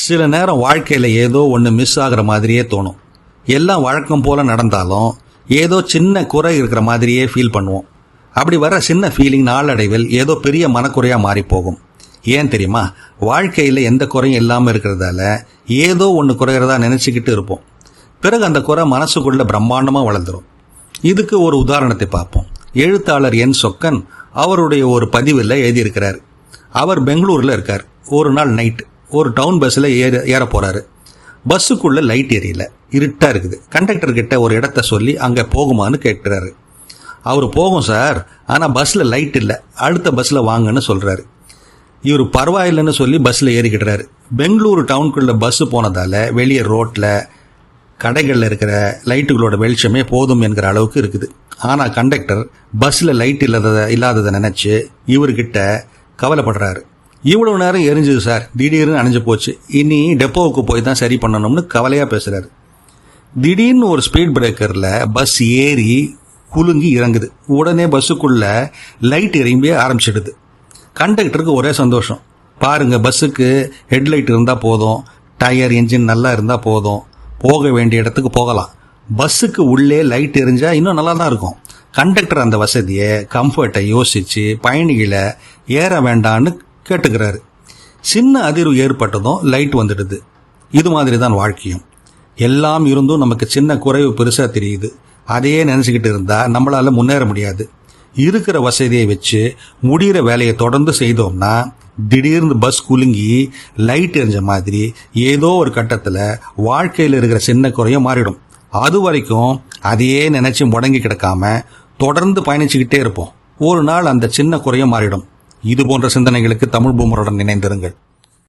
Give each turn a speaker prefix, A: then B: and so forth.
A: சில நேரம் வாழ்க்கையில் ஏதோ ஒன்று மிஸ் ஆகிற மாதிரியே தோணும். எல்லாம் வழக்கம் போல் நடந்தாலும் ஏதோ சின்ன குறை இருக்கிற மாதிரியே ஃபீல் பண்ணுவோம். அப்படி வர சின்ன ஃபீலிங் நாளடைவில் ஏதோ பெரிய மனக்குறையாக மாறி போகும். ஏன் தெரியுமா? வாழ்க்கையில் எந்த குறையும் இல்லாமல் இருக்கிறதால ஏதோ ஒன்று குறைகிறதா நினச்சிக்கிட்டு இருப்போம். பிறகு அந்த குறை மனசுக்குள்ள பிரம்மாண்டமாக வளர்ந்துடும். இதுக்கு ஒரு உதாரணத்தை பார்ப்போம். எழுத்தாளர் என் சொக்கன் அவருடைய ஒரு பதிவில் எழுதியிருக்கிறார். அவர் பெங்களூரில் இருக்கார். ஒரு நாள் நைட்டு ஒரு டவுன் பஸ்ஸில் ஏற போகிறாரு. பஸ்ஸுக்குள்ளே லைட் எரியல, இருட்டாக இருக்குது. கண்டக்டர் கிட்ட ஒரு இடத்த சொல்லி அங்கே போகுமான்னு கேட்குறாரு. அவர் போகும் சார், ஆனால் பஸ்ஸில் லைட் இல்லை, அடுத்த பஸ்ஸில் வாங்கன்னு சொல்கிறாரு. இவர் பரவாயில்லைன்னு சொல்லி பஸ்ஸில் ஏறிக்கிட்டுறாரு. பெங்களூரு டவுனுக்குள்ளே பஸ்ஸு போனதால் வெளியே ரோட்டில் கடைகளில் இருக்கிற லைட்டுகளோட வெளிச்சமே போதும் என்கிற அளவுக்கு இருக்குது. ஆனால் கண்டக்டர் பஸ்ஸில் லைட் இல்லாததை நினச்சி இவர்கிட்ட கவலைப்படுறாரு. இவ்வளவு நேரம் எரிஞ்சுது சார், திடீர்னு அணைஞ்சு போச்சு, இனி டெப்போவுக்கு போய் தான் சரி பண்ணணும்னு கவலையாக பேசுகிறாரு. திடீர்னு ஒரு ஸ்பீட் பிரேக்கரில் பஸ் ஏறி குலுங்கி இறங்குது. உடனே பஸ்ஸுக்குள்ளே லைட் எரிம்பி ஆரம்பிச்சிடுது. கண்டக்டருக்கு ஒரே சந்தோஷம். பாருங்க, பஸ்ஸுக்கு ஹெட்லைட் இருந்தால் போதும், டயர் என்ஜின் நல்லா இருந்தால் போதும், போக வேண்டிய இடத்துக்கு போகலாம். பஸ்ஸுக்கு உள்ளே லைட் எரிஞ்சால் இன்னும் நல்லா தான் இருக்கும். கண்டக்டர் அந்த வசதியை, கம்ஃபர்ட்டை யோசித்து பயணிகளை ஏற வேண்டான்னு கேட்டுக்கிறாரு. சின்ன அதிர்வு ஏற்பட்டதும் லைட் வந்துடுது. இது மாதிரி தான் வாழ்க்கையும். எல்லாம் இருந்தும் நமக்கு சின்ன குறைவு பெருசாக தெரியுது. அதையே நினச்சிக்கிட்டு இருந்தால் நம்மளால் முன்னேற முடியாது. இருக்கிற வசதியை வச்சு முடிகிற வேலையை தொடர்ந்து செய்தோம்னா திடீர்னு பஸ் குலுங்கி லைட் எரிஞ்ச மாதிரி ஏதோ ஒரு கட்டத்தில் வாழ்க்கையில் இருக்கிற சின்ன குறையும் மாறிடும். அது வரைக்கும் அதையே நினச்சி முடங்கி கிடக்காம தொடர்ந்து பயணிச்சுக்கிட்டே இருப்போம். ஒரு நாள் அந்த சின்ன குறையும் மாறிடும். இது போன்ற சிந்தனைகளுக்கு தமிழ் பூமருடன் இணைந்திருங்கள்.